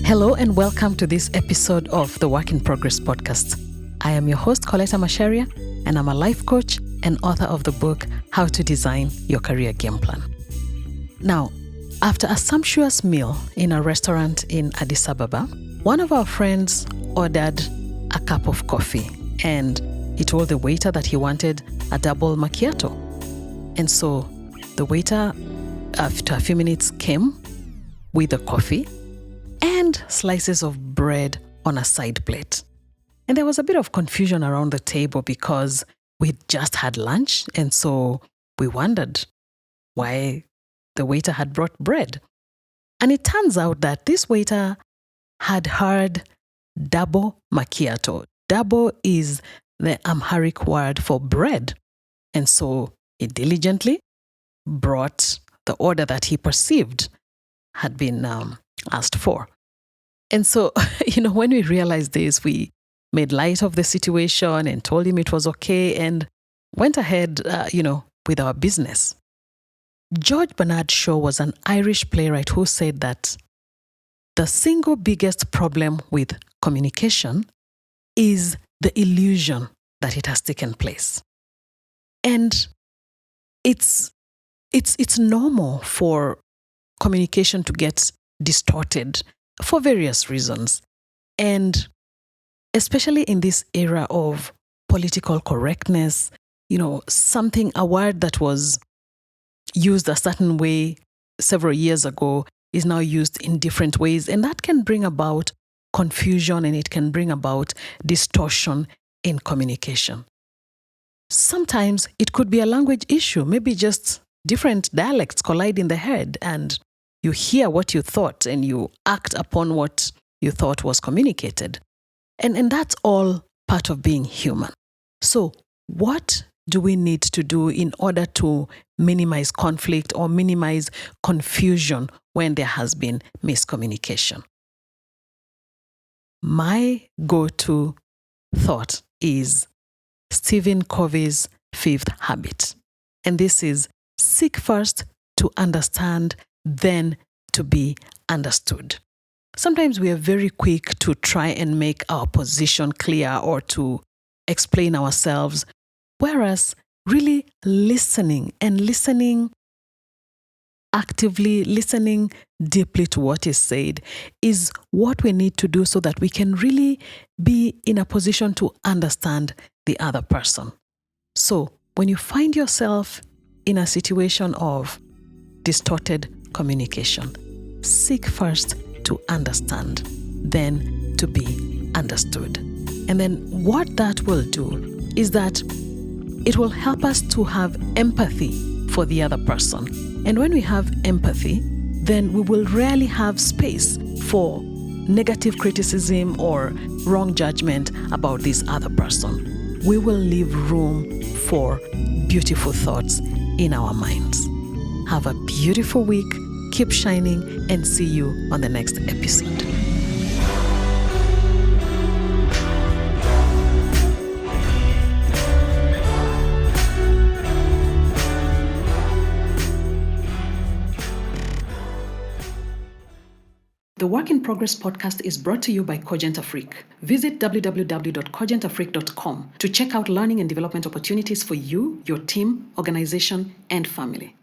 Hello and welcome to this episode of the Work in Progress podcast. I am your host, Colleta Macharia, and I'm a life coach and author of the book, How to Design Your Career Game Plan. Now, after a sumptuous meal in a restaurant in Addis Ababa, one of our friends ordered a cup of coffee and he told the waiter that he wanted a double macchiato. And so the waiter, after a few minutes, came with the coffee and slices of bread on a side plate. And there was a bit of confusion around the table because we'd just had lunch, and so we wondered why the waiter had brought bread. And it turns out that this waiter had heard double macchiato. Double is the Amharic word for bread. And so he diligently brought the order that he perceived had been asked for. And so, when we realized this, we made light of the situation and told him it was okay and went ahead, with our business. George Bernard Shaw was an Irish playwright who said that the single biggest problem with communication is the illusion that it has taken place. And it's normal for communication to get distorted for various reasons. And especially in this era of political correctness, a word that was used a certain way several years ago is now used in different ways. And that can bring about confusion and it can bring about distortion in communication. Sometimes it could be a language issue, maybe just different dialects collide in the head and you hear what you thought and you act upon what you thought was communicated. And that's all part of being human. So what do we need to do in order to minimize conflict or minimize confusion when there has been miscommunication? My go-to thought is Stephen Covey's fifth habit. And this is seek first to understand, then to be understood. Sometimes we are very quick to try and make our position clear or to explain ourselves, whereas really listening actively, listening deeply to what is said is what we need to do so that we can really be in a position to understand the other person. So when you find yourself in a situation of distorted communication, seek first to understand, then to be understood. And then what that will do is that it will help us to have empathy for the other person. And when we have empathy, then we will rarely have space for negative criticism or wrong judgment about this other person. We will leave room for beautiful thoughts in our minds. Have a beautiful week, keep shining, and see you on the next episode. The Work in Progress podcast is brought to you by Cogent Afrique. Visit www.cogentafrique.com to check out learning and development opportunities for you, your team, organization, and family.